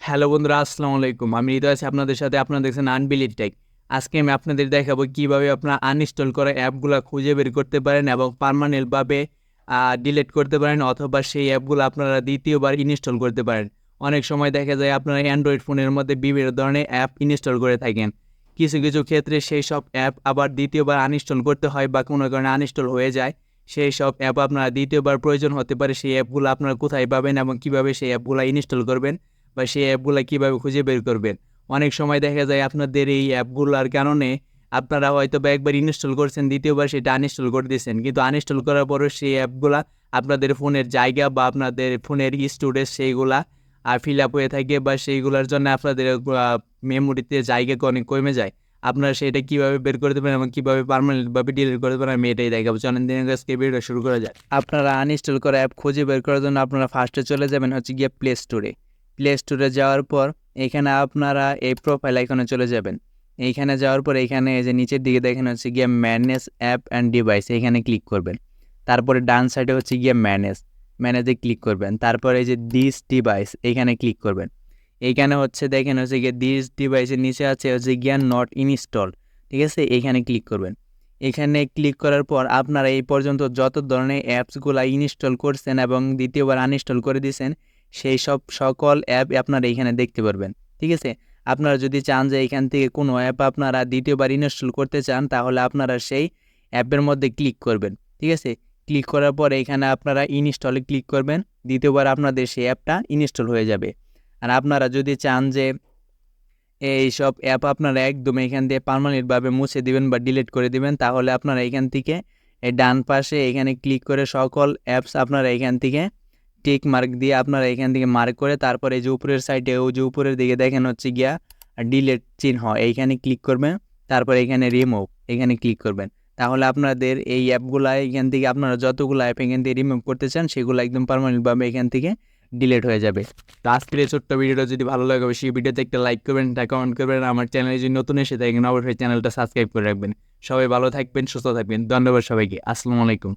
Hello বন্ধুরা, আসসালামু আলাইকুম। আমি হৃদয় আছি আপনাদের সাথে। আপনারা দেখছেন আনবিলিভ টেক। আজকে আমি আপনাদের দেখাবো কিভাবে আপনারা আনইনস্টল করা অ্যাপগুলা খুঁজে বের করতে পারেন এবং পার্মানেন্টভাবে ডিলিট করতে পারেন, অথবা সেই অ্যাপগুলো আপনারা দ্বিতীয়বার ইনস্টল করতে পারেন। অনেক সময় দেখা যায় আপনারা অ্যান্ড্রয়েড ফোনের মধ্যে বিভিন্ন ধরনের অ্যাপ ইনস্টল করে থাকেন। কিছু কিছু ক্ষেত্রে সেই সব অ্যাপ আবার দ্বিতীয়বার আনইনস্টল করতে হয় বা কোনো কারণে আনইনস্টল হয়ে যায়। সেই সব অ্যাপ আপনারা দ্বিতীয়বার প্রয়োজন হতে পারে। সেই অ্যাপগুলো আপনারা কোথায় পাবেন এবং কীভাবে সেই অ্যাপগুলো ইনস্টল করবেন বা সেই অ্যাপগুলো কীভাবে খুঁজে বের করবেন। অনেক সময় দেখা যায় আপনাদের এই অ্যাপগুলোর কারণে আপনারা হয়তো বা একবার ইনস্টল করছেন, দ্বিতীয়বার সেটা আনইনস্টল করে দিয়েছেন, কিন্তু আনইনস্টল করার পরেও সেই অ্যাপগুলা আপনাদের ফোনের জায়গা বা আপনাদের ফোনের স্টোরেজ সেইগুলা ফিল আপ হয়ে থাকে বা সেইগুলোর জন্য আপনাদের মেমোরিতে জায়গা অনেক কমে যায়। আপনারা সেটা কীভাবে বের করতে পারেন এবং কীভাবে পার্মানেন্টভাবে ডিলিট করতে পারেন আমি এটাই দেখাবো। চলেন দিনের কাছকে ভিডিওটা শুরু করা যায়। আপনারা আনইনস্টল করা অ্যাপ খুঁজে বের করার জন্য আপনারা ফার্স্টে চলে যাবেন হচ্ছে গিয়ে প্লে স্টোরে যাওয়ার পর এখানে আপনারা এই প্রোফাইল আইকনে চলে যাবেন। এইখানে যাওয়ার পর এখানে এই যে নিচের দিকে দেখেন হচ্ছে গিয়ে ম্যানেজ অ্যাপ অ্যান্ড ডিভাইস, এখানে ক্লিক করবেন। তারপরে ডান সাইডে হচ্ছে গিয়ে ম্যানেজে ক্লিক করবেন। তারপরে এই যে দিস ডিভাইস এখানে ক্লিক করবেন। এইখানে হচ্ছে দেখেন হচ্ছে গিয়ে দিস ডিভাইসের নিচে আছে হচ্ছে গিয়ে নট ইনস্টল, ঠিক আছে, এইখানে ক্লিক করবেন। এখানে ক্লিক করার পর আপনারা এই পর্যন্ত যত ধরনের অ্যাপসগুলো ইনস্টল করছেন এবং দ্বিতীয়বার আনইনস্টল করে দিয়েছেন সেই সকল অ্যাপ আপনারা এইখানে দেখতে পারবেন, ঠিক আছে। আপনারা যদি চান যে এখান থেকে কোনো অ্যাপ আপনারা দ্বিতীয়বার ইনস্টল করতে চান, তাহলে আপনারা সেই অ্যাপের মধ্যে ক্লিক করবেন, ঠিক আছে। ক্লিক করার পর এখানে আপনারা ইনস্টলে ক্লিক করবেন, দ্বিতীয়বার আপনাদের সেই অ্যাপটা ইনস্টল হয়ে যাবে। আর আপনারা যদি চান যে এই সব অ্যাপ আপনারা একদম এখান থেকে পার্মানেন্টভাবে মুছে দিবেন বা ডিলিট করে দিবেন, তাহলে আপনারা এখান থেকে এই ডান পাশে এখানে ক্লিক করে সকল অ্যাপস আপনারা এখান থেকে টিক মার্ক দিয়ে আপনারা এখান থেকে মার্ক করে তারপরে এই যে উপরের সাইডে ওই যে উপরের দিকে দেখেন হচ্ছে গিয়া ডিলিট চিহ্ন, এইখানে ক্লিক করবেন। তারপর এখানে রিমুভ, এখানে ক্লিক করবেন। তাহলে আপনাদের এই অ্যাপগুলা এখান থেকে আপনারা যতগুলো অ্যাপ এখান থেকে রিমুভ করতে চান সেগুলো একদম পার্মানেন্টভাবে এখান থেকে ডিলিট হয়ে যাবে। তো আজকের এই ছোট্ট ভিডিওটা যদি ভালো লাগে অবশ্যই ভিডিওতে একটা লাইক করবেন, একটা কমেন্ট করবেন। আমার চ্যানেলে যদি নতুন এসে থাকেন অবশ্যই চ্যানেলটা সাবস্ক্রাইব করে রাখবেন। সবাই ভালো থাকবেন, সুস্থ থাকবেন। ধন্যবাদ সবাইকে। আসসালামু আলাইকুম।